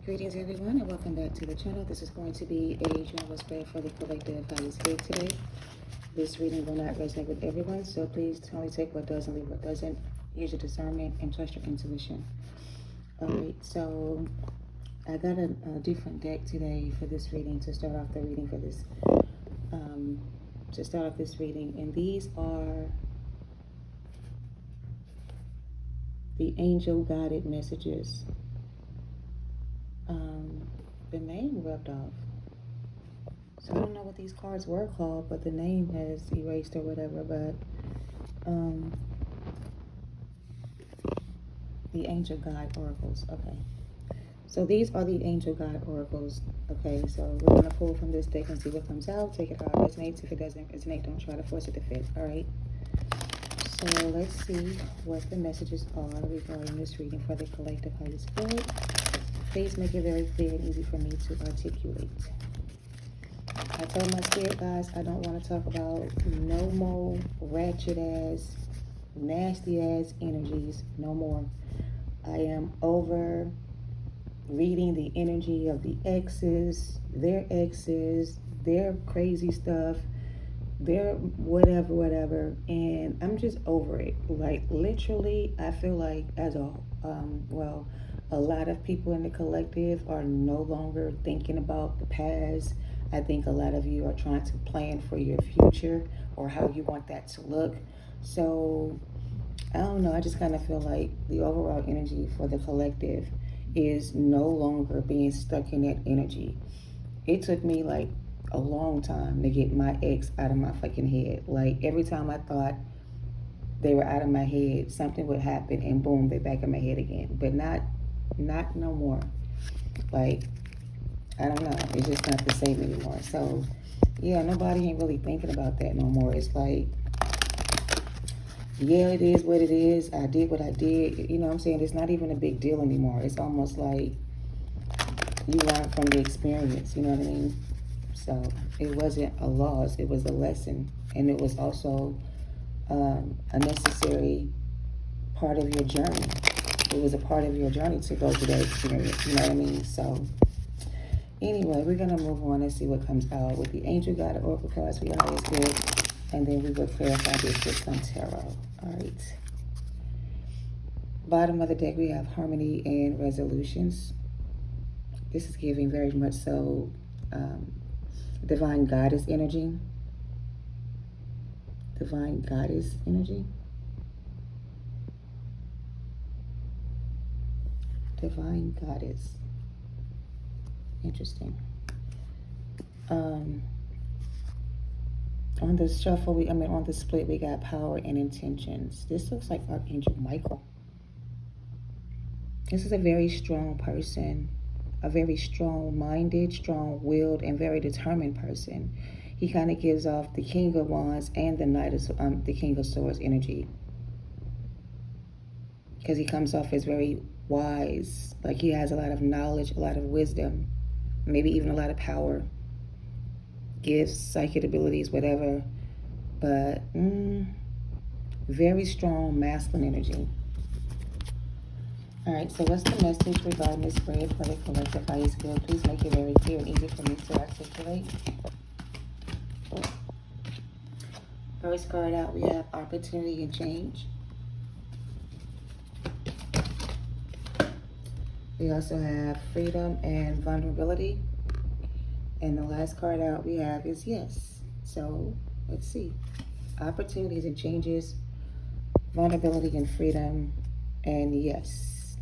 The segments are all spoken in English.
Greetings everyone and welcome back to the channel. This is going to be a general spread for the collective highest good today. This reading will not resonate with everyone, so please only take what does and leave what doesn't. Use your discernment and trust your intuition. Alright, so I got a different deck today for this reading to start off the reading for this reading, and these are the angel guided messages. The name rubbed off. So I don't know what these cards were called, but the name has erased or whatever, but the angel guide oracles. Okay. So these are the angel guide oracles. Okay, so we're gonna pull from this deck and see what comes out. Take it how it resonates. If it doesn't resonate, don't try to force it to fit. Alright. So let's see what the messages are regarding this reading for the collective highest good. Please make it very clear and easy for me to articulate. I told my spirit guys I don't want to talk about no more ratchet ass, nasty ass energies no more. I am over reading the energy of the exes, their crazy stuff, their whatever, and I'm just over it. Like literally, I feel like as a lot of people in the collective are no longer thinking about the past. I think a lot of you are trying to plan for your future or how you want that to look. So I don't know, I just kind of feel like the overall energy for the collective is no longer being stuck in that energy. It took me like a long time to get my ex out of my fucking head. Like every time I thought they were out of my head, something would happen and boom, they're back in my head again. But not no more. Like, I don't know, it's just not the same anymore. So yeah, nobody ain't really thinking about that no more. It's like, yeah, it is what it is. I did what I did. You know what I'm saying? It's not even a big deal anymore. It's almost like you learn from the experience, you know what I mean? So it wasn't a loss, it was a lesson. And it was also a necessary part of your journey. It was a part of your journey to go through that experience, you know what I mean? So anyway, we're going to move on and see what comes out with the angel guide oracle cards for your highest good. And then we will clarify this with some tarot. All right. Bottom of the deck, we have harmony and resolutions. This is giving very much so divine goddess energy. Divine goddess energy. Divine goddess. Interesting. On the shuffle, on the split, we got power and intentions. This looks like Archangel Michael. This is a very strong person, a very strong-minded, strong-willed, and very determined person. He kind of gives off the King of Wands and the King of Swords energy, because he comes off as very wise, like he has a lot of knowledge, a lot of wisdom, maybe even a lot of power, gifts, psychic abilities, whatever, but very strong masculine energy. All right, so what's the message regarding this spread for the collective highest good? Please make it very clear and easy for me to articulate. First card out, we have opportunity and change. We also have freedom and vulnerability. And the last card out we have is yes. So let's see. Opportunities and changes, vulnerability and freedom, and yes.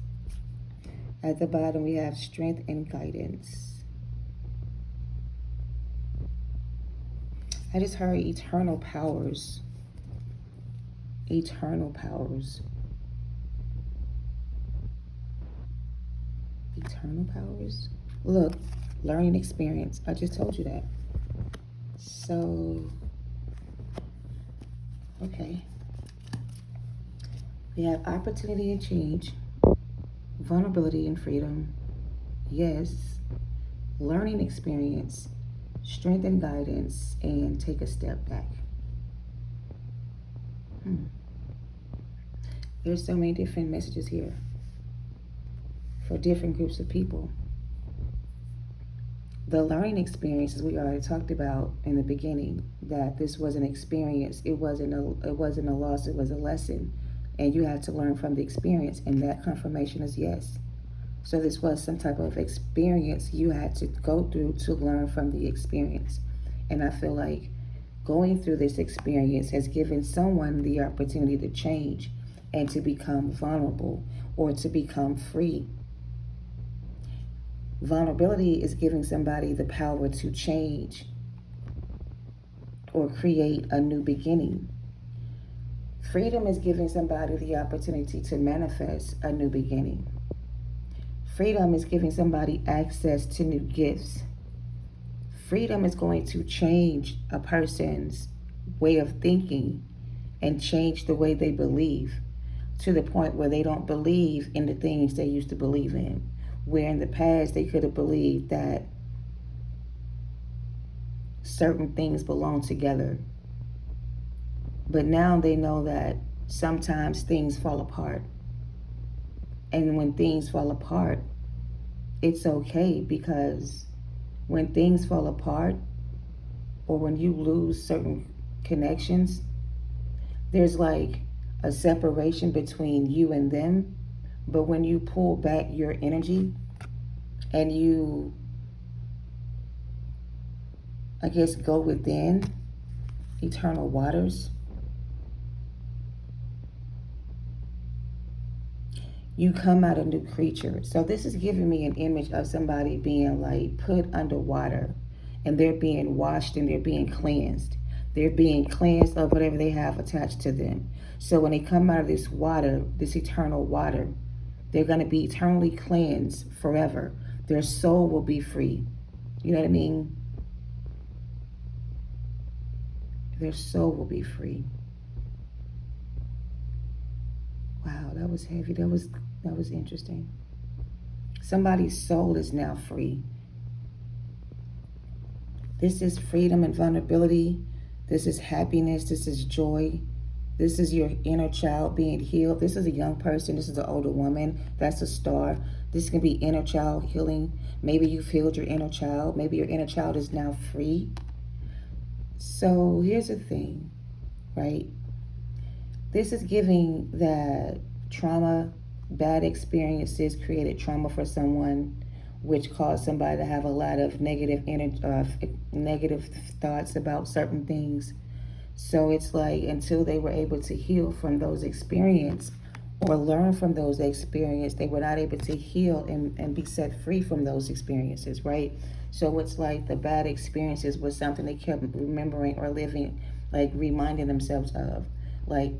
At the bottom we have strength and guidance. I just heard eternal powers. Eternal powers. Eternal powers? Look, learning experience. I just told you that. So, okay. We have opportunity and change, vulnerability and freedom, yes, learning experience, strength and guidance, and take a step back. There's so many different messages here for different groups of people. The learning experiences we already talked about in the beginning, that this was an experience. It wasn't a loss, it was a lesson. And you had to learn from the experience, and that confirmation is yes. So this was some type of experience you had to go through to learn from the experience. And I feel like going through this experience has given someone the opportunity to change and to become vulnerable or to become free. Vulnerability is giving somebody the power to change or create a new beginning. Freedom is giving somebody the opportunity to manifest a new beginning. Freedom is giving somebody access to new gifts. Freedom is going to change a person's way of thinking and change the way they believe, to the point where they don't believe in the things they used to believe in. Where in the past they could have believed that certain things belong together. But now they know that sometimes things fall apart. And when things fall apart, it's okay, because when things fall apart or when you lose certain connections, there's like a separation between you and them. But when you pull back your energy and you, I guess, go within eternal waters, you come out a new creature. So this is giving me an image of somebody being like put underwater, and they're being washed and they're being cleansed. They're being cleansed of whatever they have attached to them. So when they come out of this water, this eternal water, they're going to be eternally cleansed forever. Their soul will be free. You know what I mean? Their soul will be free. Wow, that was heavy. That was interesting. Somebody's soul is now free. This is freedom and vulnerability. This is happiness. This is joy. This is your inner child being healed. This is a young person. This is an older woman. That's a star. This can be inner child healing. Maybe you've healed your inner child. Maybe your inner child is now free. So here's the thing, right? This is giving that trauma, bad experiences created trauma for someone, which caused somebody to have a lot of negative thoughts about certain things. So it's like until they were able to heal from those experiences or learn from those experiences, they were not able to heal and be set free from those experiences, right? So it's like the bad experiences was something they kept remembering or living, like reminding themselves of. Like,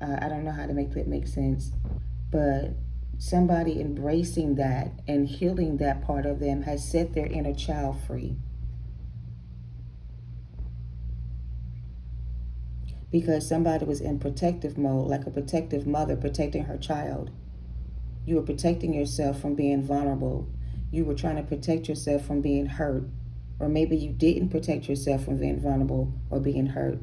I don't know how to make that make sense, but somebody embracing that and healing that part of them has set their inner child free. Because somebody was in protective mode, like a protective mother protecting her child. You were protecting yourself from being vulnerable. You were trying to protect yourself from being hurt. Or maybe you didn't protect yourself from being vulnerable or being hurt.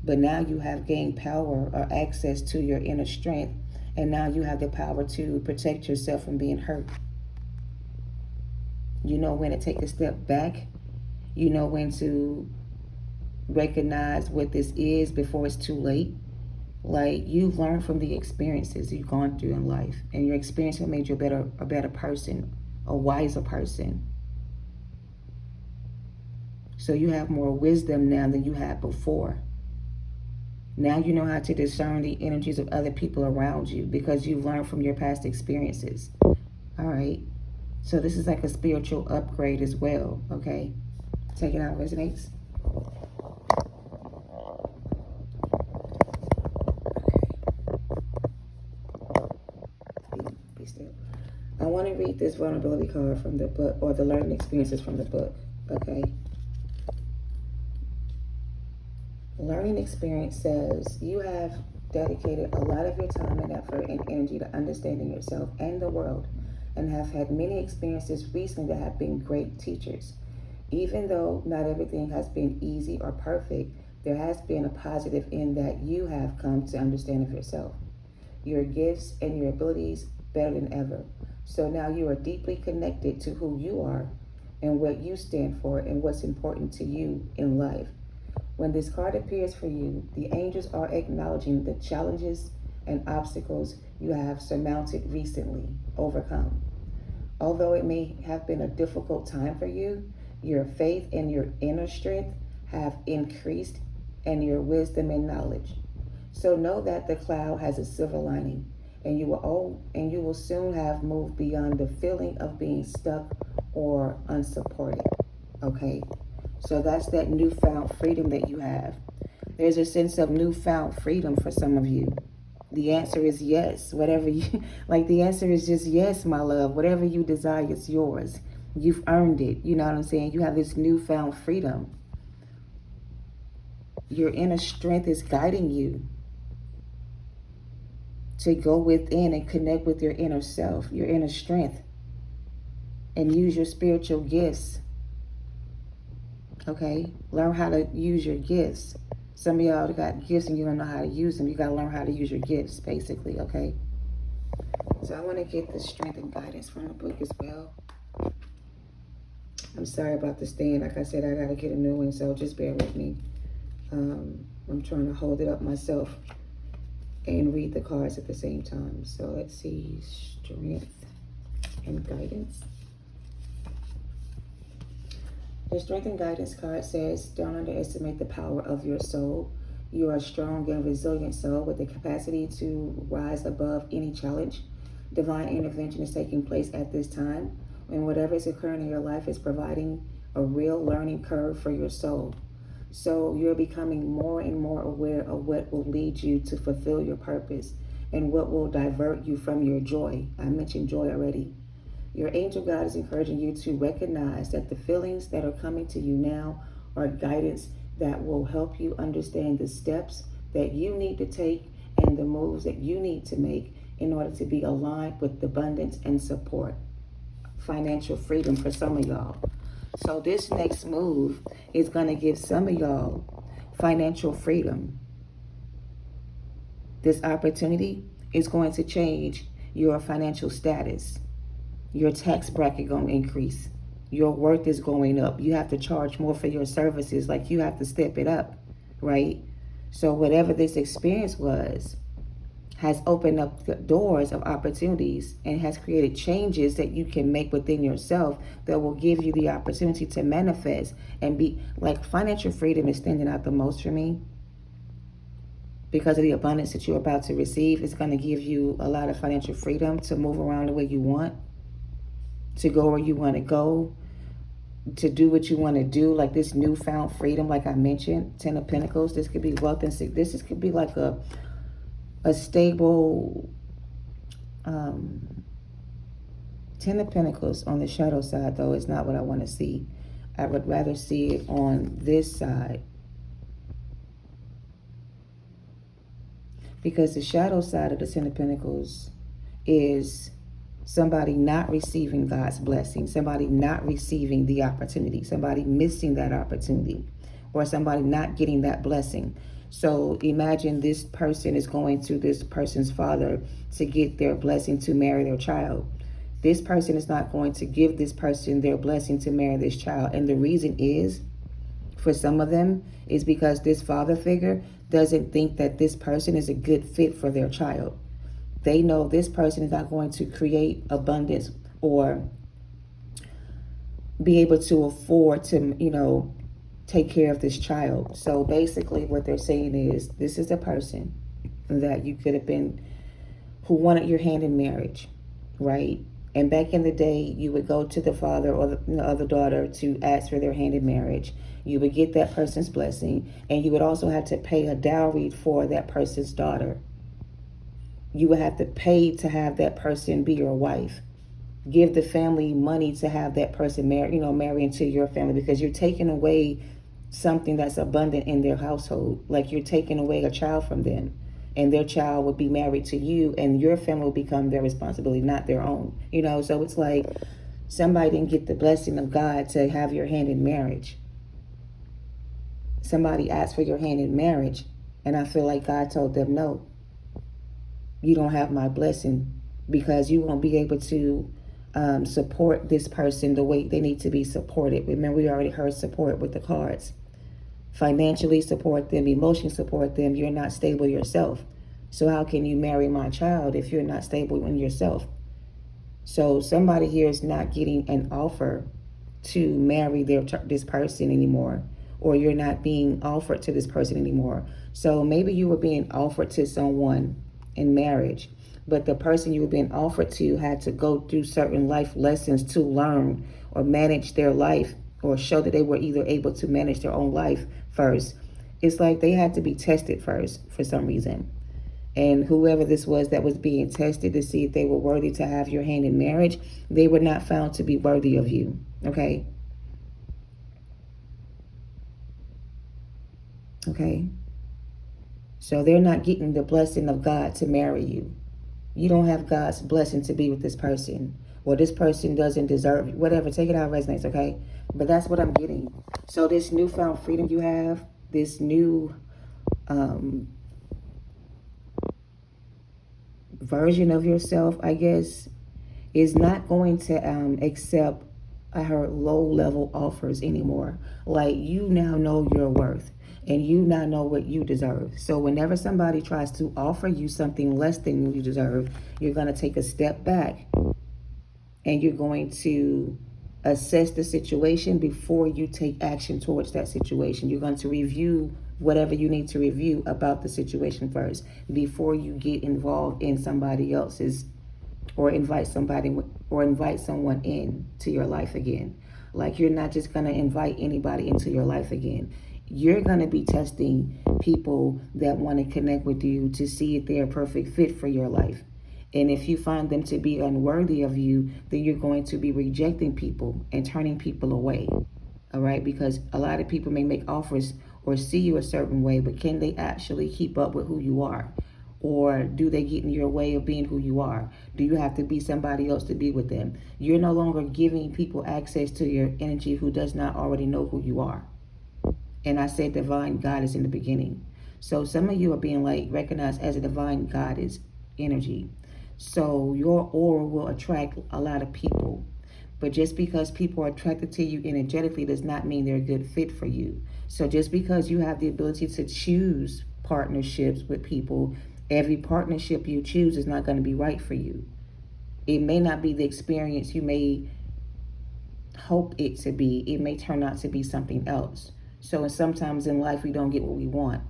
But now you have gained power or access to your inner strength. And now you have the power to protect yourself from being hurt. You know when to take a step back. You know when to recognize what this is before it's too late. Like, you've learned from the experiences you've gone through in life, and your experience has made you a better person, a wiser person. So you have more wisdom now than you had before. Now you know how to discern the energies of other people around you because you've learned from your past experiences. All right. So this is like a spiritual upgrade as well, okay? Take it out, resonates. Be still. I want to read this vulnerability card from the book, or the learning experiences from the book, okay? Learning experience says you have dedicated a lot of your time and effort and energy to understanding yourself and the world, and have had many experiences recently that have been great teachers. Even though not everything has been easy or perfect, there has been a positive in that you have come to understand of yourself, your gifts, and your abilities better than ever. So now you are deeply connected to who you are and what you stand for and what's important to you in life. When this card appears for you, the angels are acknowledging the challenges and obstacles you have surmounted recently, overcome. Although it may have been a difficult time for you, your faith and your inner strength have increased, and your wisdom and knowledge. So know that the cloud has a silver lining, and you will soon have moved beyond the feeling of being stuck or unsupported. Okay? So that's that newfound freedom that you have. There's a sense of newfound freedom for some of you. The answer is yes. Whatever you like, the answer is just yes, my love. Whatever you desire is yours. You've earned it. You know what I'm saying? You have this newfound freedom. Your inner strength is guiding you to go within and connect with your inner self, your inner strength, and use your spiritual gifts. Okay? Learn how to use your gifts. Some of y'all got gifts and you don't know how to use them. You got to learn how to use your gifts, basically, okay? So I want to get the strength and guidance from the book as well. I'm sorry about the stand. Like I said, I got to get a new one, so just bear with me. I'm trying to hold it up myself and read the cards at the same time. So let's see, strength and guidance. The strength and guidance card says, don't underestimate the power of your soul. You are a strong and resilient soul with the capacity to rise above any challenge. Divine intervention is taking place at this time, and whatever is occurring in your life is providing a real learning curve for your soul. So you're becoming more and more aware of what will lead you to fulfill your purpose and what will divert you from your joy. I mentioned joy already. Your angel God is encouraging you to recognize that the feelings that are coming to you now are guidance that will help you understand the steps that you need to take and the moves that you need to make in order to be aligned with abundance and support. Financial freedom for some of y'all. So this next move is going to give some of y'all financial freedom. This opportunity is going to change your financial status. Your tax bracket going to increase. Your worth is going up. You have to charge more for your services. Like, you have to step it up, right? So whatever this experience was has opened up the doors of opportunities and has created changes that you can make within yourself that will give you the opportunity to manifest and be like, financial freedom is standing out the most for me because of the abundance that you're about to receive. It's going to give you a lot of financial freedom to move around the way you want, to go where you want to go, to do what you want to do. Like this newfound freedom, like I mentioned, 10 of Pentacles. This could be wealth and sickness. This could be like a stable 10 of Pentacles on the shadow side, though, is not what I want to see. I would rather see it on this side, because the shadow side of the 10 of Pentacles is somebody not receiving God's blessing, somebody not receiving the opportunity, somebody missing that opportunity, or somebody not getting that blessing. So imagine this person is going to this person's father to get their blessing to marry their child. This person is not going to give this person their blessing to marry this child. And the reason is, for some of them, is because this father figure doesn't think that this person is a good fit for their child. They know this person is not going to create abundance or be able to afford to, take care of this child. So basically what they're saying is, this is the person that you could have been, who wanted your hand in marriage, right? And back in the day, you would go to the father or the other daughter to ask for their hand in marriage. You would get that person's blessing, and you would also have to pay a dowry for that person's daughter. You would have to pay to have that person be your wife. Give the family money to have that person marry into your family, because you're taking away something that's abundant in their household. Like, you're taking away a child from them, and their child would be married to you, and your family will become their responsibility, not their own. So it's like somebody didn't get the blessing of God to have your hand in marriage. Somebody asked for your hand in marriage, and I feel like God told them, no, you don't have my blessing, because you won't be able to support this person the way they need to be supported. Remember, we already heard support with the cards. Financially support them, emotionally support them. You're not stable yourself. So how can you marry my child if you're not stable in yourself? So somebody here is not getting an offer to marry this person anymore, or you're not being offered to this person anymore. So maybe you were being offered to someone in marriage, but the person you were being offered to had to go through certain life lessons to learn or manage their life, or show that they were either able to manage their own life first. It's like they had to be tested first for some reason. And whoever this was that was being tested to see if they were worthy to have your hand in marriage, they were not found to be worthy of you. Okay? Okay? So they're not getting the blessing of God to marry you. You don't have God's blessing to be with this person. Or this person doesn't deserve you. Whatever. Take it how it resonates, okay? But that's what I'm getting. So this newfound freedom you have, this new version of yourself, I guess, is not going to accept, I heard, low-level offers anymore. Like, you now know your worth, and you now know what you deserve. So whenever somebody tries to offer you something less than you deserve, you're going to take a step back, and you're going to assess the situation before you take action towards that situation. You're going to review whatever you need to review about the situation first before you get involved in somebody else's, or invite someone in to your life again. Like, you're not just going to invite anybody into your life again. You're going to be testing people that want to connect with you to see if they're a perfect fit for your life. And if you find them to be unworthy of you, then you're going to be rejecting people and turning people away. All right? Because a lot of people may make offers or see you a certain way, but can they actually keep up with who you are? Or do they get in your way of being who you are? Do you have to be somebody else to be with them? You're no longer giving people access to your energy who does not already know who you are. And I said divine goddess in the beginning. So some of you are being recognized as a divine goddess energy. So your aura will attract a lot of people. But just because people are attracted to you energetically does not mean they're a good fit for you. So just because you have the ability to choose partnerships with people, every partnership you choose is not going to be right for you. It may not be the experience you may hope it to be. It may turn out to be something else. So sometimes in life we don't get what we want.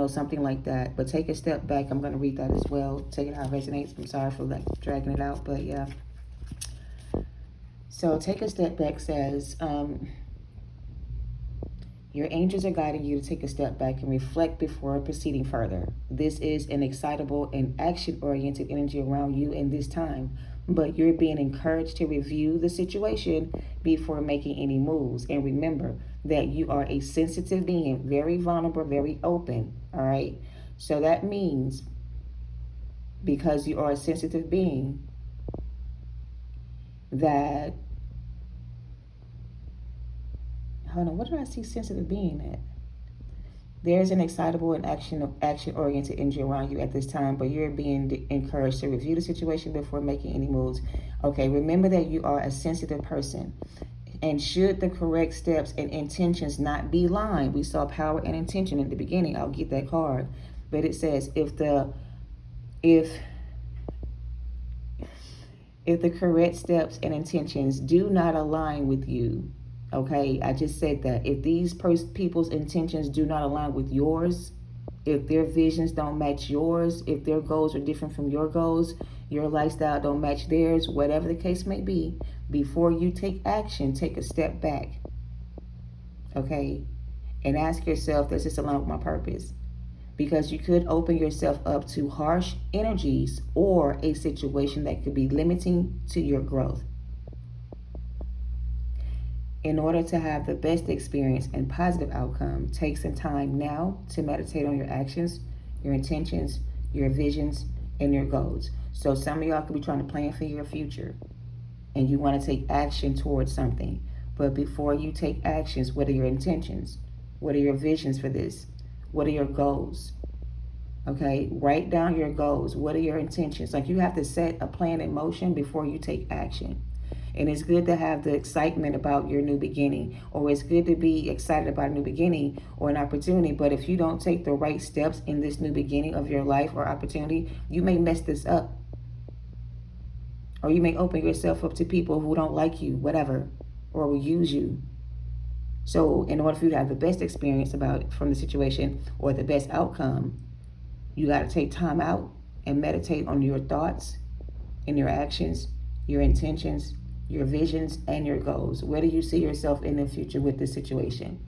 Something like that. But take a step back. I'm going to read that as well. Take it how it resonates. I'm sorry for dragging it out, but yeah. So take a step back says, your angels are guiding you to take a step back and reflect before proceeding further. This is an excitable and action-oriented energy around you in this time, but you're being encouraged to review the situation before making any moves. And remember that you are a sensitive being, very vulnerable, very open, all right? So that means, because you are a sensitive being, that, hold on, what do I see sensitive being at? There's an excitable and action-oriented energy around you at this time, but you're being encouraged to review the situation before making any moves. Okay, remember that you are a sensitive person. And should the correct steps and intentions not be aligned, we saw power and intention in the beginning. I'll get that card. But it says if the correct steps and intentions do not align with you, okay, I just said that. If these people's intentions do not align with yours, if their visions don't match yours, if their goals are different from your goals, your lifestyle don't match theirs, whatever the case may be, before you take action, take a step back, okay, and ask yourself, does this align with my purpose? Because you could open yourself up to harsh energies or a situation that could be limiting to your growth. In order to have the best experience and positive outcome, take some time now to meditate on your actions, your intentions, your visions, and your goals. So some of y'all could be trying to plan for your future, and you want to take action towards something. But before you take actions, what are your intentions? What are your visions for this? What are your goals? Okay, write down your goals. What are your intentions? Like, you have to set a plan in motion before you take action. And it's good to have the excitement about your new beginning, or it's good to be excited about a new beginning or an opportunity. But if you don't take the right steps in this new beginning of your life or opportunity, you may mess this up. Or you may open yourself up to people who don't like you, whatever, or will use you. So in order for you to have the best experience from the situation or the best outcome, you got to take time out and meditate on your thoughts and your actions, your intentions, your visions, and your goals. Where do you see yourself in the future with this situation?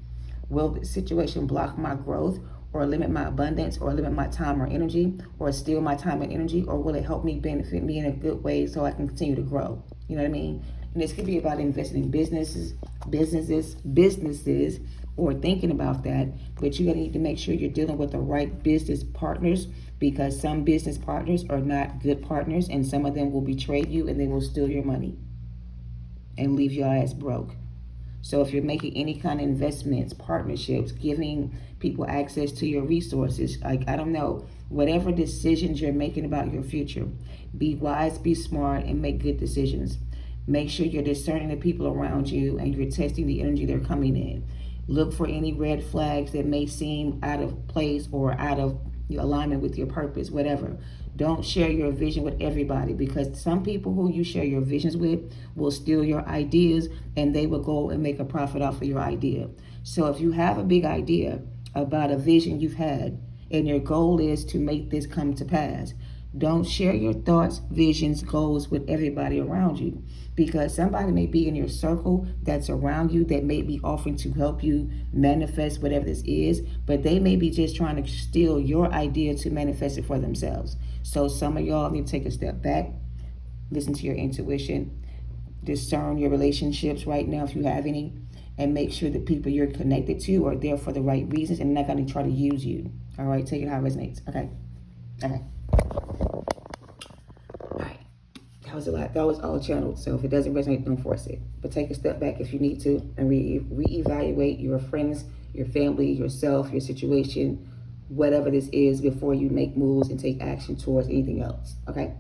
Will the situation block my growth, or limit my abundance, or limit my time or energy, or steal my time and energy, or will it help me benefit me in a good way so I can continue to grow? You know what I mean? And this could be about investing in businesses, or thinking about that. But you're gonna need to make sure you're dealing with the right business partners, because some business partners are not good partners, and some of them will betray you and they will steal your money and leave your ass broke. So if you're making any kind of investments, partnerships, giving people access to your resources, like, I don't know, whatever decisions you're making about your future, be wise, be smart, and make good decisions. Make sure you're discerning the people around you and you're testing the energy they're coming in. Look for any red flags that may seem out of place or out of alignment with your purpose, whatever. Don't share your vision with everybody, because some people who you share your visions with will steal your ideas and they will go and make a profit off of your idea. So if you have a big idea about a vision you've had and your goal is to make this come to pass, don't share your thoughts, visions, goals with everybody around you, because somebody may be in your circle that's around you that may be offering to help you manifest whatever this is, but they may be just trying to steal your idea to manifest it for themselves. So some of y'all need to take a step back, listen to your intuition, discern your relationships right now if you have any, and make sure the people you're connected to are there for the right reasons and not going to try to use you. All right, take it how it resonates. Okay. All right. That was a lot. That was all channeled. So if it doesn't resonate, don't force it. But take a step back if you need to, and reevaluate your friends, your family, yourself, your situation, whatever this is, before you make moves and take action towards anything else. Okay?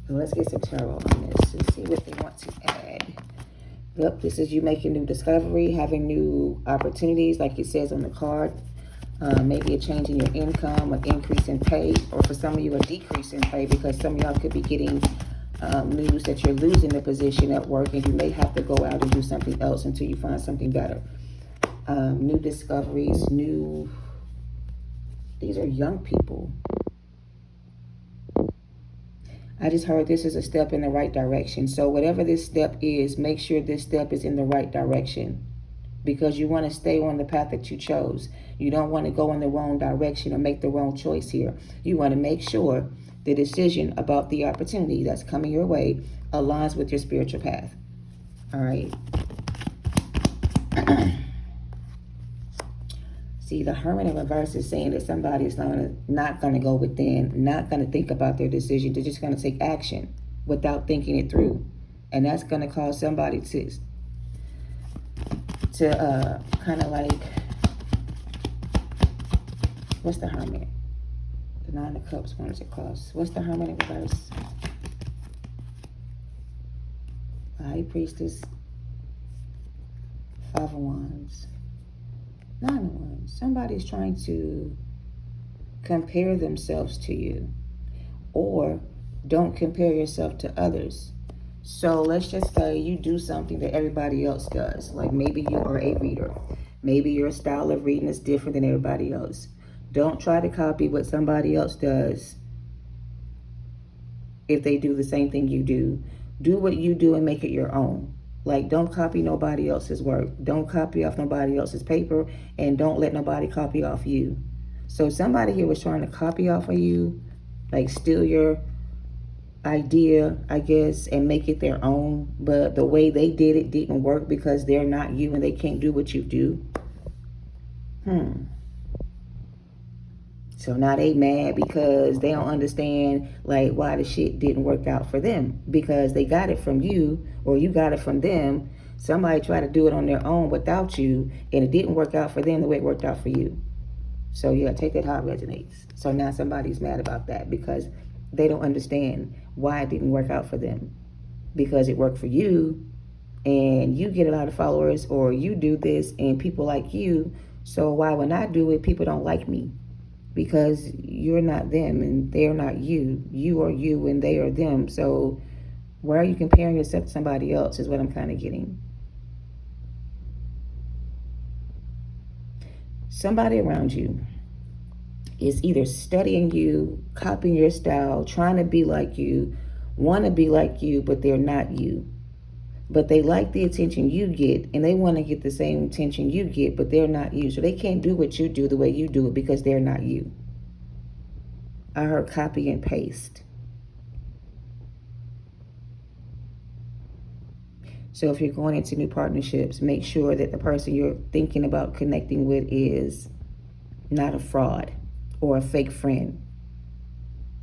So let's get some tarot on this and see what they want to add. Yep, this is you making new discovery, having new opportunities, like it says on the card. Maybe a change in your income, an increase in pay, or for some of you a decrease in pay, because some of y'all could be getting news that you're losing the position at work and you may have to go out and do something else until you find something better. New discoveries, these are young people. I just heard this is a step in the right direction. So whatever this step is, make sure this step is in the right direction, because you want to stay on the path that you chose. You don't want to go in the wrong direction or make the wrong choice here. You want to make sure the decision about the opportunity that's coming your way aligns with your spiritual path. All right. See, the Hermit in reverse is saying that somebody is not going to go within, not going to think about their decision. They're just going to take action without thinking it through. And that's going to cause somebody to kind of like, what's the Hermit? The Nine of Cups, when is it cross? What's the Hermit in reverse? The High Priestess, Five of Wands, Nine of Wands. Somebody's trying to compare themselves to you, or don't compare yourself to others. So let's just say you do something that everybody else does. Like maybe you are a reader. Maybe your style of reading is different than everybody else. Don't try to copy what somebody else does if they do the same thing you do. Do what you do and make it your own. Like, don't copy nobody else's work. Don't copy off nobody else's paper, and don't let nobody copy off you. So somebody here was trying to copy off of you, like steal your idea, I guess, and make it their own. But the way they did it didn't work because they're not you and they can't do what you do. So now they mad because they don't understand like why the shit didn't work out for them, because they got it from you or you got it from them. Somebody tried to do it on their own without you and it didn't work out for them the way it worked out for you. So yeah, take that how it resonates. So now somebody's mad about that because they don't understand why it didn't work out for them. Because it worked for you and you get a lot of followers, or you do this and people like you. So why when I do it, people don't like me? Because you're not them and they're not you. You are you and they are them. So why are you comparing yourself to somebody else is what I'm kind of getting. Somebody around you is either studying you, copying your style, trying to be like you, want to be like you, but they're not you. But they like the attention you get and they want to get the same attention you get, but they're not you. So they can't do what you do the way you do it because they're not you. I heard copy and paste. So if you're going into new partnerships, make sure that the person you're thinking about connecting with is not a fraud or a fake friend.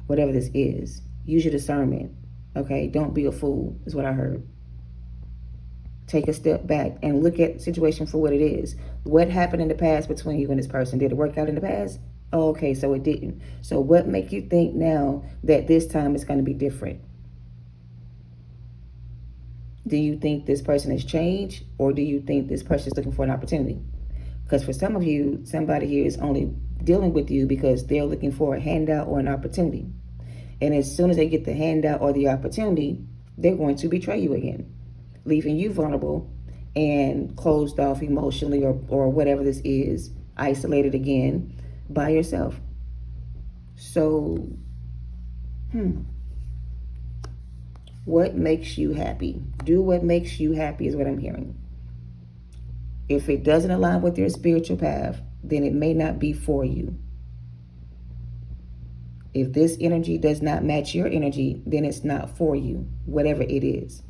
Whatever this is, use your discernment. Okay, don't be a fool is what I heard. Take a step back and look at the situation for what it is. What happened in the past between you and this person? Did it work out in the past? Oh, okay, so it didn't. So what makes you think now that this time it's going to be different? Do you think this person has changed, or do you think this person is looking for an opportunity? Because for some of you, somebody here is only dealing with you because they're looking for a handout or an opportunity. And as soon as they get the handout or the opportunity, they're going to betray you again, leaving you vulnerable and closed off emotionally, or whatever this is, isolated again by yourself. So, what makes you happy? Do what makes you happy is what I'm hearing. If it doesn't align with your spiritual path, then it may not be for you. If this energy does not match your energy, then it's not for you, whatever it is.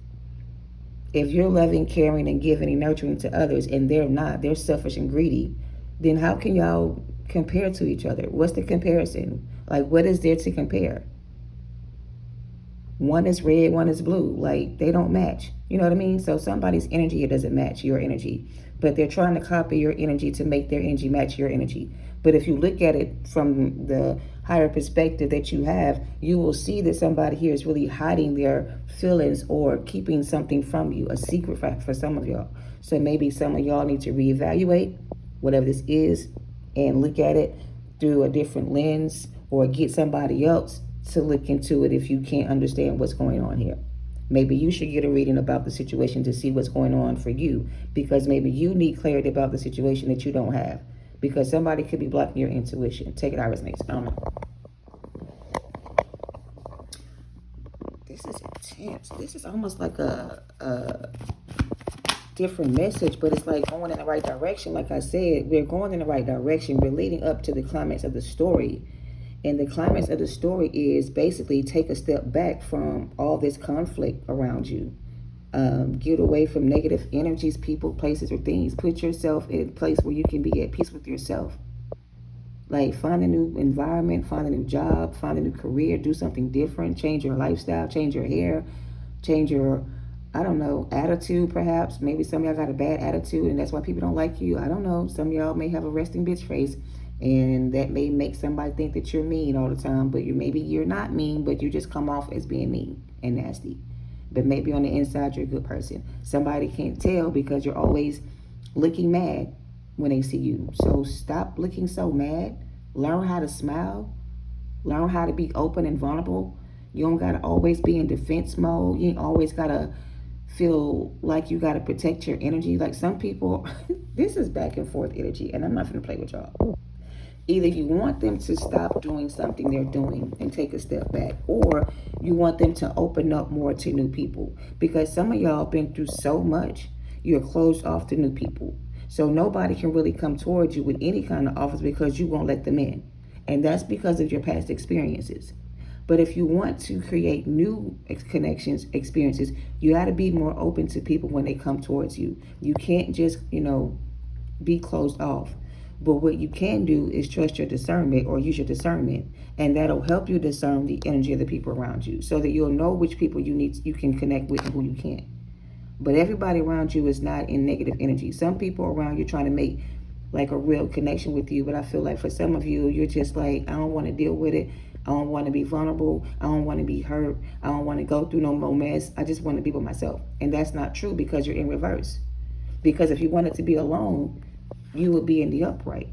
If you're loving, caring, and giving and nurturing to others and they're not, they're selfish and greedy, then how can y'all compare to each other? What's the comparison? Like, what is there to compare? One is red, one is blue. Like, they don't match. You know what I mean? So somebody's energy here doesn't match your energy, but they're trying to copy your energy to make their energy match your energy. But if you look at it from the higher perspective that you have, you will see that somebody here is really hiding their feelings or keeping something from you, a secret for some of y'all. So maybe some of y'all need to reevaluate whatever this is and look at it through a different lens, or get somebody else to look into it if you can't understand what's going on here. Maybe you should get a reading about the situation to see what's going on for you, because maybe you need clarity about the situation that you don't have, because somebody could be blocking your intuition. Take it how it resonates. I don't know. This is intense. This is almost like a different message, but it's like going in the right direction. Like I said, we're going in the right direction. We're leading up to the climax of the story. And the climax of the story is basically take a step back from all this conflict around you. Get away from negative energies, people, places, or things. Put yourself in a place where you can be at peace with yourself. Like, find a new environment, find a new job, find a new career, do something different, change your lifestyle, change your hair, change your, I don't know, attitude perhaps. Maybe some of y'all got a bad attitude and that's why people don't like you. I don't know. Some of y'all may have a resting bitch face, and that may make somebody think that you're mean all the time, but maybe you're not mean, but you just come off as being mean and nasty. But maybe on the inside, you're a good person. Somebody can't tell because you're always looking mad when they see you. So stop looking so mad. Learn how to smile. Learn how to be open and vulnerable. You don't got to always be in defense mode. You ain't always got to feel like you got to protect your energy. Like some people, this is back and forth energy, and I'm not going to play with y'all. Either you want them to stop doing something they're doing and take a step back, or you want them to open up more to new people. Because some of y'all been through so much, you're closed off to new people. So nobody can really come towards you with any kind of offers because you won't let them in. And that's because of your past experiences. But if you want to create new connections, experiences, you got to be more open to people when they come towards you. You can't just, be closed off. But what you can do is trust your discernment, or use your discernment, and that'll help you discern the energy of the people around you, so that you'll know which people you can connect with and who you can't. But everybody around you is not in negative energy. Some people around you trying to make like a real connection with you. But I feel like for some of you, you're just like, I don't want to deal with it. I don't want to be vulnerable. I don't want to be hurt. I don't want to go through no more mess. I just want to be with myself. And that's not true, because you're in reverse. Because if you wanted to be alone, you would be in the upright.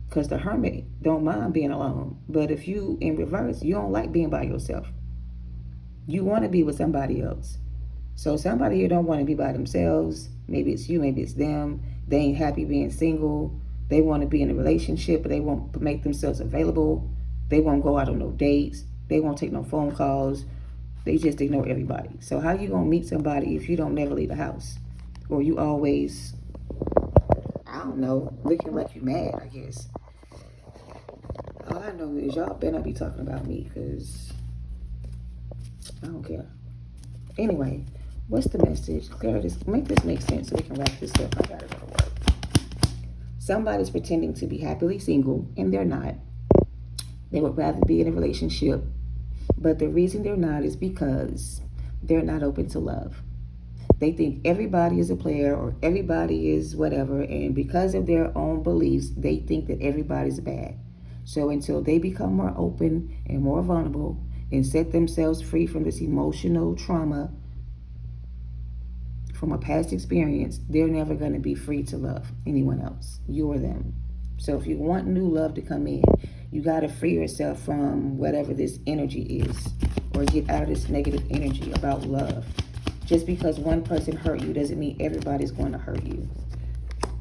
Because the hermit don't mind being alone. But if you in reverse, you don't like being by yourself. You want to be with somebody else. So somebody who don't want to be by themselves, maybe it's you, maybe it's them. They ain't happy being single. They want to be in a relationship, but they won't make themselves available. They won't go out on no dates. They won't take no phone calls. They just ignore everybody. So how you gonna meet somebody if you don't never leave the house? Or you always, I don't know, looking like you mad, I guess. All I know is y'all better not be talking about me, because I don't care. Anyway, what's the message? Clear this, make this make sense so we can wrap this up. I gotta go to work. Somebody's pretending to be happily single, and they're not. They would rather be in a relationship, but the reason they're not is because they're not open to love. They think everybody is a player or everybody is whatever, and because of their own beliefs, they think that everybody's bad. So until they become more open and more vulnerable and set themselves free from this emotional trauma from a past experience, they're never going to be free to love anyone else, you or them. So if you want new love to come in, you got to free yourself from whatever this energy is, or get out of this negative energy about love. Just because one person hurt you doesn't mean everybody's going to hurt you.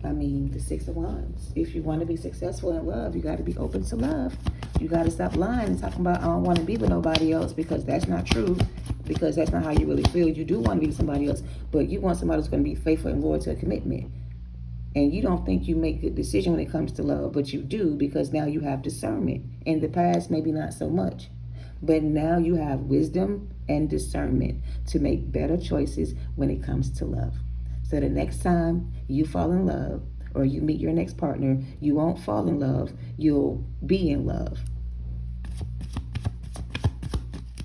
I mean, the Six of Wands. If you want to be successful in love, you got to be open to love. You got to stop lying and talking about, I don't want to be with nobody else, because that's not true. Because that's not how you really feel. You do want to be with somebody else, but you want somebody who's going to be faithful and loyal to a commitment. And you don't think you make good decision when it comes to love, but you do, because now you have discernment. In the past, maybe not so much. But now you have wisdom and discernment to make better choices when it comes to love. So the next time you fall in love or you meet your next partner, you won't fall in love, you'll be in love.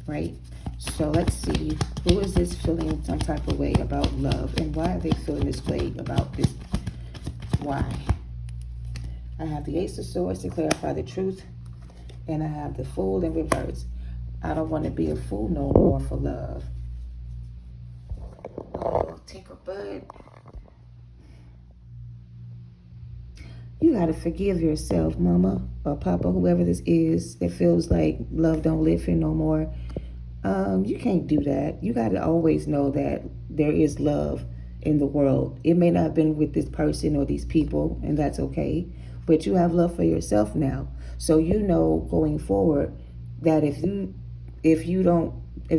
Right? So let's see, who is this feeling some type of way about love, and why are they feeling this way about this? Why? I have the Ace of Swords to clarify the truth, and I have the Fool in reverse. I don't want to be a fool no more for love. Oh, Tinkerbud. You got to forgive yourself, mama or papa, whoever this is that feels like love don't live here no more. You can't do that. You got to always know that there is love in the world. It may not have been with this person or these people, and that's okay. But you have love for yourself now. So you know going forward that if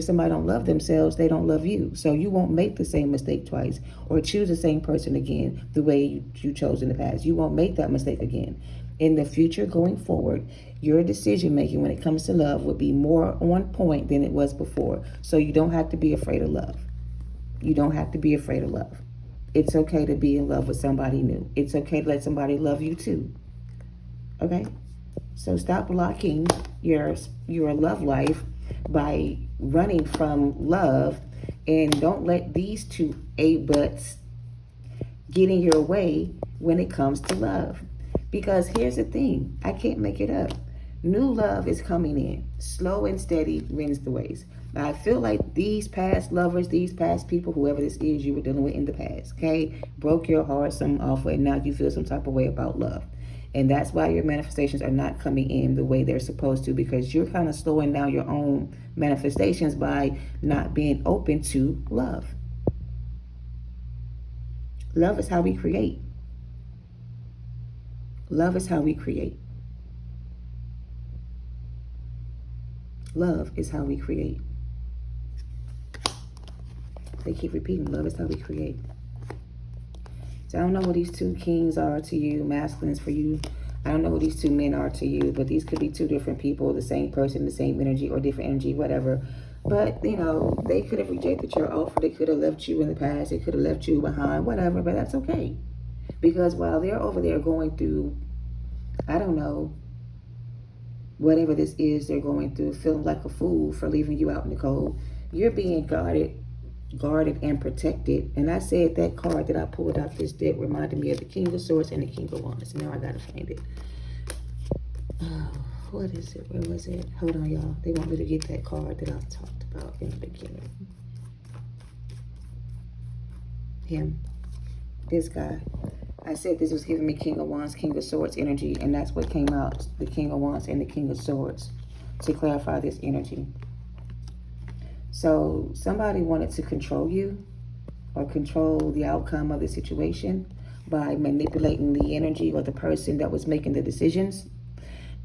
somebody don't love themselves, they don't love you. So you won't make the same mistake twice or choose the same person again the way you chose in the past. You won't make that mistake again. In the future, going forward, your decision making when it comes to love will be more on point than it was before. So you don't have to be afraid of love. You don't have to be afraid of love. It's okay to be in love with somebody new. It's okay to let somebody love you too. Okay? So stop blocking your love life by running from love, and don't let these two A-butts get in your way when it comes to love. Because here's the thing, I can't make it up. New love is coming in. Slow and steady wins the race. Now, I feel like these past lovers, these past people, whoever this is you were dealing with in the past, okay, broke your heart, something awful, and now you feel some type of way about love. And that's why your manifestations are not coming in the way they're supposed to, because you're kind of slowing down your own manifestations by not being open to love. Love is how we create. Love is how we create. Love is how we create. They keep repeating, love is how we create. So I don't know what these two kings are to you, masculines for you. I don't know what these two men are to you, but these could be two different people, the same person, the same energy, or different energy, whatever. But, you know, they could have rejected your offer. They could have left you in the past. They could have left you behind, whatever, but that's okay. Because while they're over there going through, I don't know, whatever this is they're going through, feeling like a fool for leaving you out in the cold, you're being guarded guarded and protected. And I said that card that I pulled out this deck reminded me of the King of Swords and the King of Wands. Now I gotta find it. What is it? Where was it? Hold on, y'all. They want me to get that card that I talked about in the beginning. Him. This guy. I said this was giving me King of Wands, King of Swords energy, and that's what came out. The King of Wands and the King of Swords to clarify this energy. So somebody wanted to control you or control the outcome of the situation by manipulating the energy or the person that was making the decisions,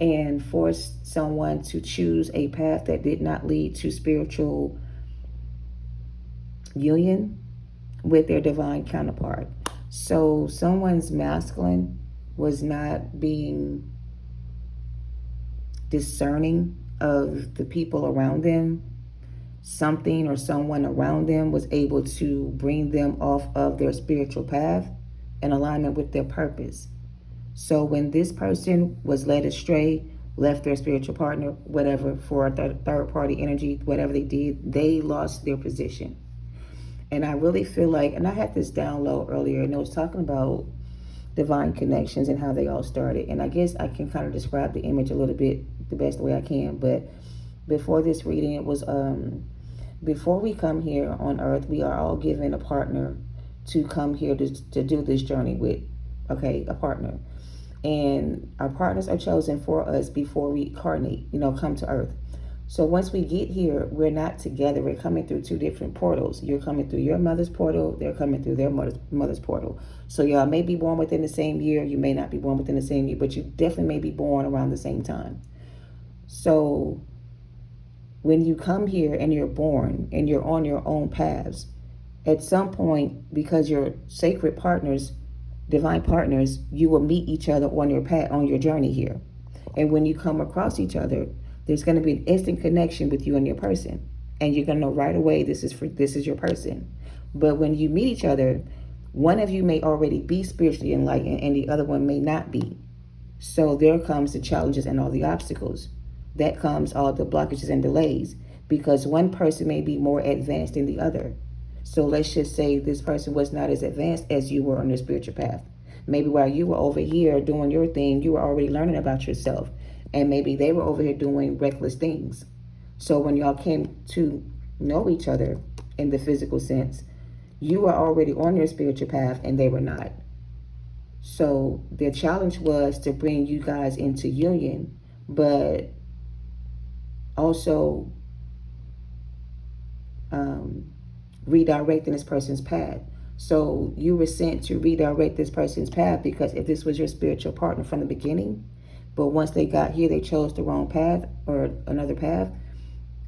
and force someone to choose a path that did not lead to spiritual union with their divine counterpart. So someone's masculine was not being discerning of the people around them. Something or someone around them was able to bring them off of their spiritual path in alignment with their purpose. So when this person was led astray, left their spiritual partner, whatever, for a third party energy, whatever they did, they lost their position. And I really feel like, and I had this download earlier, and it was talking about divine connections and how they all started. And I guess I can kind of describe the image a little bit the best way I can. But before this reading, it was, before we come here on earth, we are all given a partner to come here to do this journey with, okay, a partner. And our partners are chosen for us before we incarnate, come to earth. So once we get here, we're not together. We're coming through two different portals. You're coming through your mother's portal. They're coming through their mother's portal. So y'all may be born within the same year. You may not be born within the same year, but you definitely may be born around the same time. So when you come here and you're born and you're on your own paths, at some point, because you're sacred partners, divine partners, you will meet each other on your path, on your journey here. And when you come across each other, there's going to be an instant connection with you and your person, and you're going to know right away this is your person. But when you meet each other, one of you may already be spiritually enlightened and the other one may not be. So there comes the challenges and all the obstacles. That comes all the blockages and delays, because one person may be more advanced than the other. So let's just say this person was not as advanced as you were on your spiritual path. Maybe while you were over here doing your thing, you were already learning about yourself. And maybe they were over here doing reckless things. So when y'all came to know each other in the physical sense, you were already on your spiritual path and they were not. So the challenge was to bring you guys into union, but also redirecting this person's path. So you were sent to redirect this person's path, because if this was your spiritual partner from the beginning, but once they got here, they chose the wrong path or another path.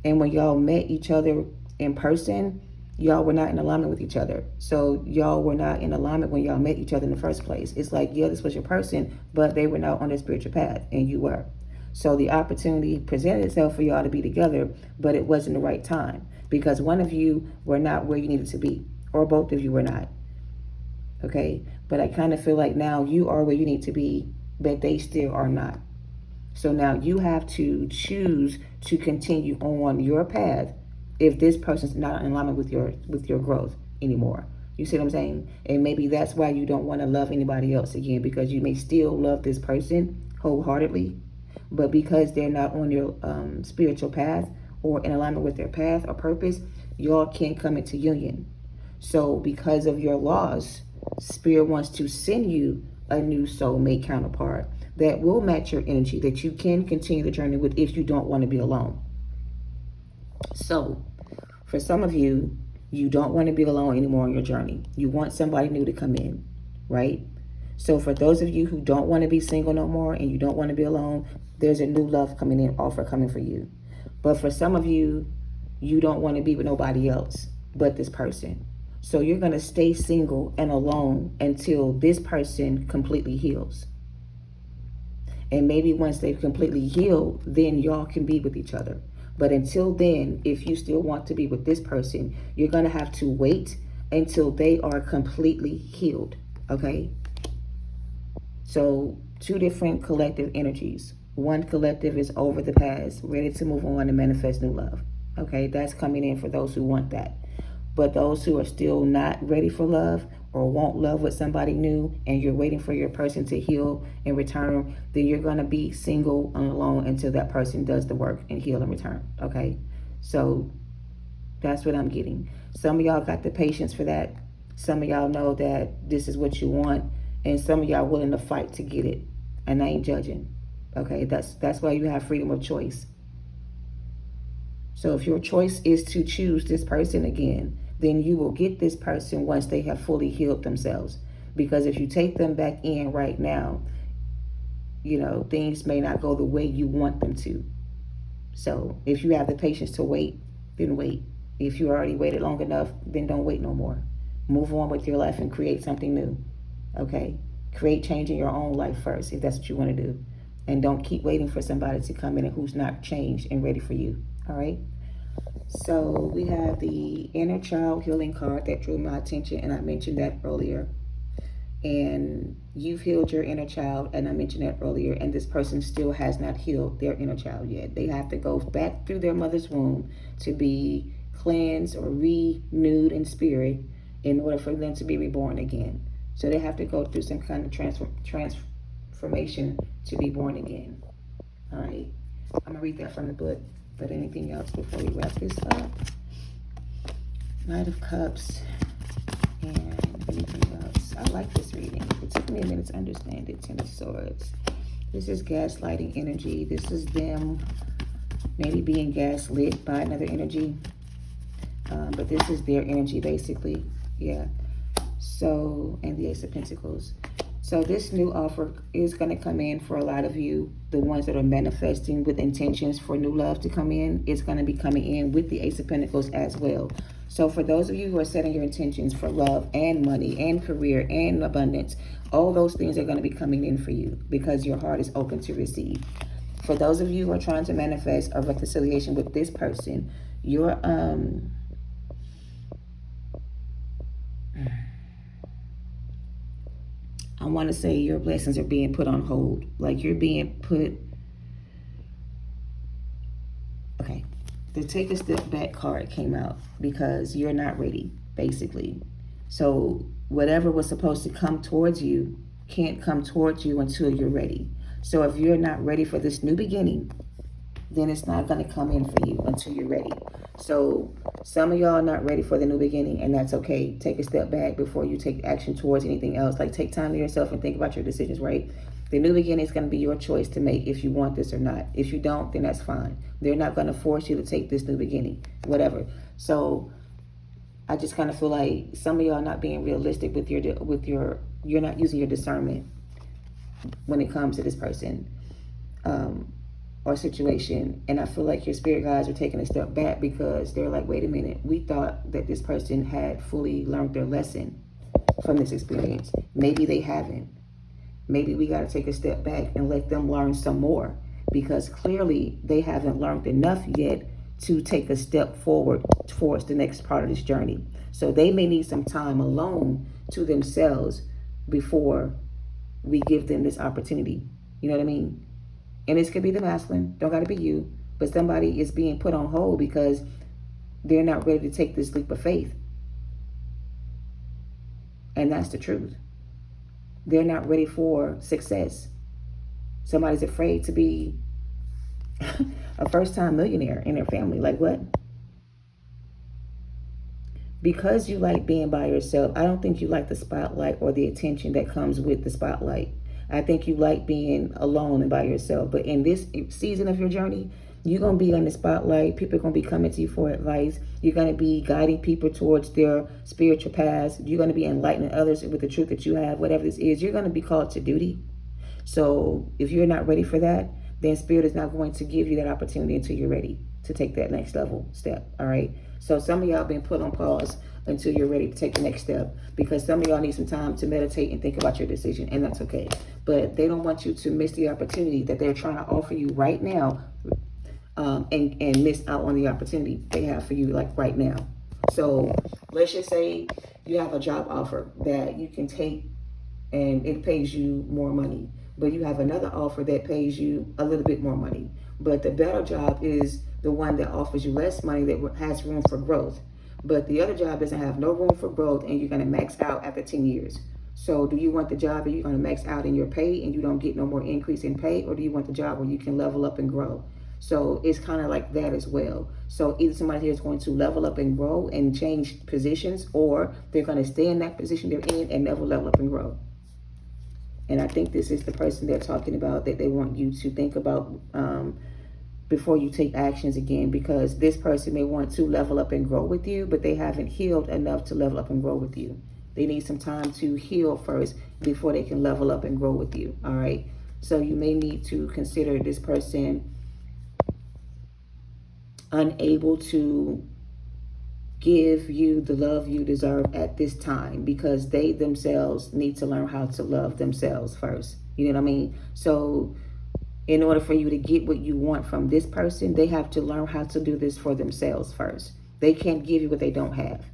And when y'all met each other in person, y'all were not in alignment with each other. So y'all were not in alignment when y'all met each other in the first place. It's like, yeah, this was your person, but they were not on their spiritual path and you were. So the opportunity presented itself for y'all to be together, but it wasn't the right time, because one of you were not where you needed to be, or both of you were not. Okay? But I kind of feel like now you are where you need to be, but they still are not. So now you have to choose to continue on your path if this person's not in alignment with your growth anymore. You see what I'm saying? And maybe that's why you don't want to love anybody else again, because you may still love this person wholeheartedly, but because they're not on your spiritual path or in alignment with their path or purpose, y'all can't come into union. So because of your loss, Spirit wants to send you a new soulmate counterpart that will match your energy, that you can continue the journey with if you don't want to be alone. So for some of you, you don't want to be alone anymore on your journey. You want somebody new to come in, right? So for those of you who don't want to be single no more and you don't want to be alone, there's a new love coming in, offer coming for you. But for some of you, you don't want to be with nobody else but this person. So you're going to stay single and alone until this person completely heals. And maybe once they've completely healed, then y'all can be with each other. But until then, if you still want to be with this person, you're going to have to wait until they are completely healed. Okay? So two different collective energies. One collective is over the past, ready to move on and manifest new love. Okay? That's coming in for those who want that. But those who are still not ready for love or want love with somebody new, and you're waiting for your person to heal and return, then you're going to be single and alone until that person does the work and heal and return. Okay? So that's what I'm getting. Some of y'all got the patience for that. Some of y'all know that this is what you want, and some of y'all willing to fight to get it. And I ain't judging. Okay? That's why you have freedom of choice. So if your choice is to choose this person again, then you will get this person once they have fully healed themselves. Because if you take them back in right now, things may not go the way you want them to. So if you have the patience to wait, then wait. If you already waited long enough, then don't wait no more. Move on with your life and create something new. Okay? Create change in your own life first, if that's what you want to do. And don't keep waiting for somebody to come in who's not changed and ready for you. All right? So we have the inner child healing card that drew my attention, and I mentioned that earlier. And you've healed your inner child, and I mentioned that earlier, and this person still has not healed their inner child yet. They have to go back through their mother's womb to be cleansed or renewed in spirit in order for them to be reborn again. So they have to go through some kind of transformation to be born again. All right. I'm going to read that from the book. But anything else before we wrap this up? Knight of Cups and anything else? I like this reading. It took me a minute to understand it. Ten of Swords. This is gaslighting energy. This is them maybe being gaslit by another energy. But this is their energy, basically. Yeah. So, and the Ace of Pentacles. So this new offer is going to come in for a lot of you. The ones that are manifesting with intentions for new love to come in, it's going to be coming in with the Ace of Pentacles as well. So for those of you who are setting your intentions for love and money and career and abundance, all those things are going to be coming in for you because your heart is open to receive. For those of you who are trying to manifest a reconciliation with this person, your I want to say your blessings are being put on hold. Like you're being put... Okay. The Take a Step Back card came out because you're not ready, basically. So whatever was supposed to come towards you can't come towards you until you're ready. So if you're not ready for this new beginning, then it's not going to come in for you until you're ready. So some of y'all are not ready for the new beginning, and that's okay. Take a step back before you take action towards anything else. Like take time to yourself and think about your decisions, right? The new beginning is going to be your choice to make if you want this or not. If you don't, then that's fine. They're not going to force you to take this new beginning, whatever. So I just kind of feel like some of y'all are not being realistic with you're not using your discernment when it comes to this person. Or situation, and I feel like your spirit guides are taking a step back because they're like, wait a minute, we thought that this person had fully learned their lesson from this experience. Maybe they haven't. Maybe we got to take a step back and let them learn some more, because clearly they haven't learned enough yet to take a step forward towards the next part of this journey. So they may need some time alone to themselves before we give them this opportunity. You know what I mean? And this could be the masculine, don't got to be you, but somebody is being put on hold because they're not ready to take this leap of faith. And that's the truth. They're not ready for success. Somebody's afraid to be a first-time millionaire in their family. Like what? Because you like being by yourself, I don't think you like the spotlight or the attention that comes with the spotlight. I think you like being alone and by yourself. But in this season of your journey, you're going to be on the spotlight. People are going to be coming to you for advice. You're going to be guiding people towards their spiritual paths. You're going to be enlightening others with the truth that you have, whatever this is. You're going to be called to duty. So if you're not ready for that, then Spirit is not going to give you that opportunity until you're ready to take that next level step. All right. So some of y'all been put on pause until you're ready to take the next step, because some of y'all need some time to meditate and think about your decision, and that's okay. But they don't want you to miss the opportunity that they're trying to offer you right now, and miss out on the opportunity they have for you like right now. So let's just say you have a job offer that you can take and it pays you more money, but you have another offer that pays you a little bit more money. But the better job is the one that offers you less money, that has room for growth. But the other job doesn't have no room for growth, and you're going to max out after 10 years. So do you want the job where you're going to max out in your pay and you don't get no more increase in pay? Or do you want the job where you can level up and grow? So it's kind of like that as well. So either somebody here is going to level up and grow and change positions, or they're going to stay in that position they're in and never level up and grow. And I think this is the person they're talking about that they want you to think about before you take actions again, because this person may want to level up and grow with you, but they haven't healed enough to level up and grow with you. They need some time to heal first before they can level up and grow with you. All right. So you may need to consider this person unable to give you the love you deserve at this time, because they themselves need to learn how to love themselves first. You know what I mean? So in order for you to get what you want from this person, they have to learn how to do this for themselves first. They can't give you what they don't have.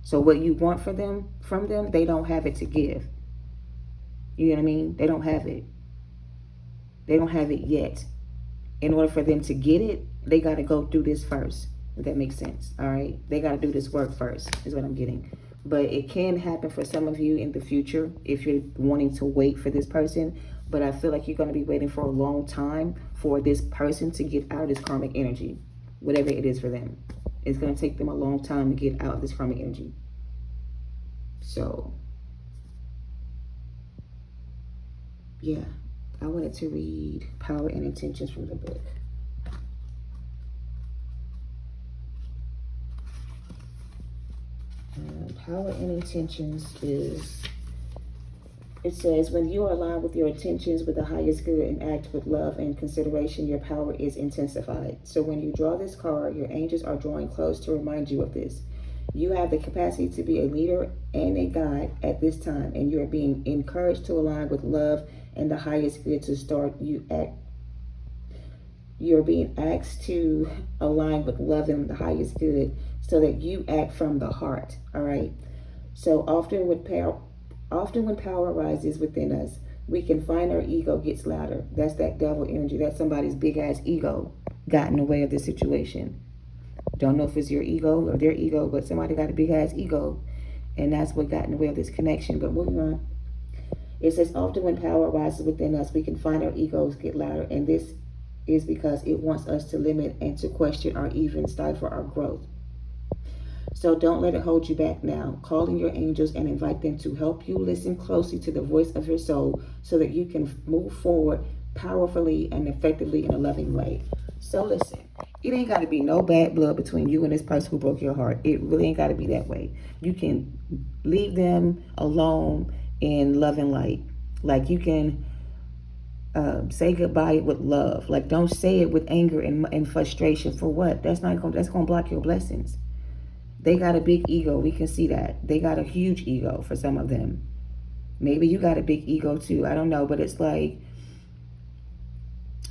So what you want from them, they don't have it to give. You know what I mean? They don't have it. They don't have it yet. In order for them to get it, they got to go through this first. If that makes sense. All right. They got to do this work first, is what I'm getting. But it can happen for some of you in the future if you're wanting to wait for this person. But I feel like you're going to be waiting for a long time for this person to get out of this karmic energy, whatever it is for them. It's going to take them a long time to get out of this karmic energy. So, yeah, I wanted to read Power and Intentions from the book. Power and Intentions is, it says, when you are aligned with your intentions with the highest good and act with love and consideration, your power is intensified. So when you draw this card, your angels are drawing close to remind you of this. You have the capacity to be a leader and a guide at this time, and you are being encouraged to align with love and the highest good to start You're being asked to align with love and the highest good so that you act from the heart. All right. So often when power arises within us, we can find our ego gets louder. That's that devil energy. That's somebody's big ass ego got in the way of the situation. Don't know if it's your ego or their ego, but somebody got a big ass ego, and that's what got in the way of this connection. But moving on. It says often when power arises within us, we can find our egos get louder, and this is because it wants us to limit and to question or even stifle our growth. So don't let it hold you back now. Call in your angels and invite them to help you listen closely to the voice of your soul so that you can move forward powerfully and effectively in a loving way. So listen, it ain't got to be no bad blood between you and this person who broke your heart. It really ain't got to be that way. You can leave them alone in love and light. Like you can say goodbye with love. Like don't say it with anger and frustration. For what? That's going to block your blessings. They got a big ego. We can see that. They got a huge ego for some of them. Maybe you got a big ego too. I don't know. But it's like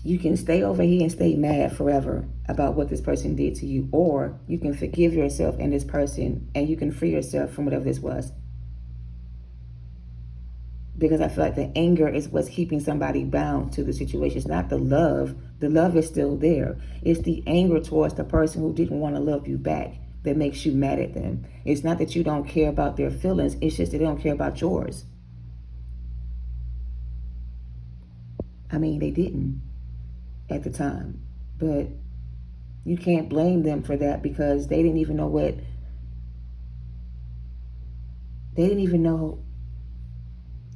you can stay over here and stay mad forever about what this person did to you. Or you can forgive yourself and this person and you can free yourself from whatever this was. Because I feel like the anger is what's keeping somebody bound to the situation. It's not the love. The love is still there. It's the anger towards the person who didn't want to love you back that makes you mad at them. It's not that you don't care about their feelings. It's just that they don't care about yours. I mean, they didn't at the time. But you can't blame them for that because they didn't even know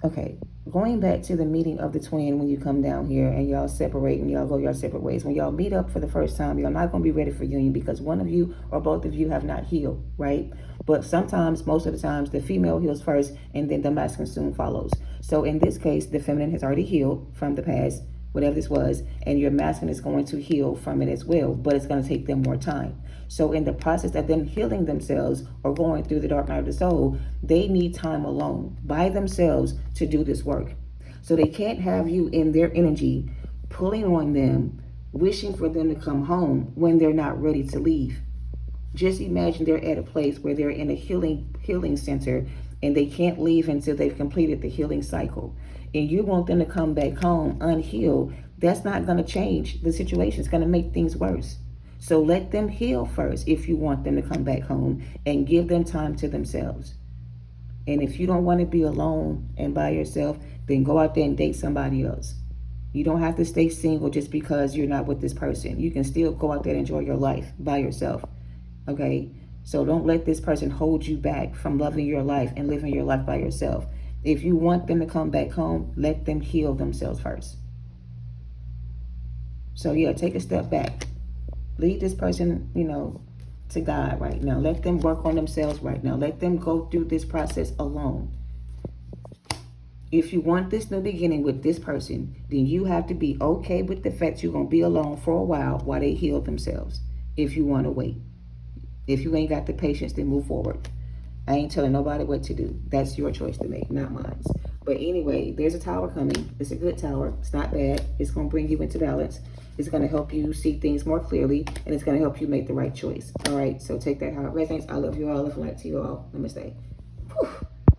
Okay, going back to the meeting of the twin when you come down here and y'all separate and y'all go your separate ways. When y'all meet up for the first time, y'all not going to be ready for union because one of you or both of you have not healed, right? But sometimes, most of the times, the female heals first and then the masculine soon follows. So in this case, the feminine has already healed from the past, whatever this was, and your masculine is going to heal from it as well, but it's going to take them more time. So in the process of them healing themselves or going through the dark night of the soul, they need time alone by themselves to do this work. So they can't have you in their energy, pulling on them, wishing for them to come home when they're not ready to leave. Just imagine they're at a place where they're in a healing center and they can't leave until they've completed the healing cycle. And you want them to come back home unhealed. That's not going to change the situation. It's going to make things worse. So let them heal first if you want them to come back home, and give them time to themselves. And if you don't want to be alone and by yourself, then go out there and date somebody else. You don't have to stay single just because you're not with this person. You can still go out there and enjoy your life by yourself. Okay? So don't let this person hold you back from loving your life and living your life by yourself. If you want them to come back home, let them heal themselves first. So yeah, take a step back. Lead this person, to God right now. Let them work on themselves right now. Let them go through this process alone. If you want this new beginning with this person, then you have to be okay with the fact you're going to be alone for a while they heal themselves. If you want to wait. If you ain't got the patience, then move forward. I ain't telling nobody what to do. That's your choice to make, not mine. But anyway, there's a tower coming. It's a good tower. It's not bad. It's going to bring you into balance. It's going to help you see things more clearly. And it's going to help you make the right choice. All right? So take that how it resonates. I love you all. Love and light to you all. Namaste. Whew.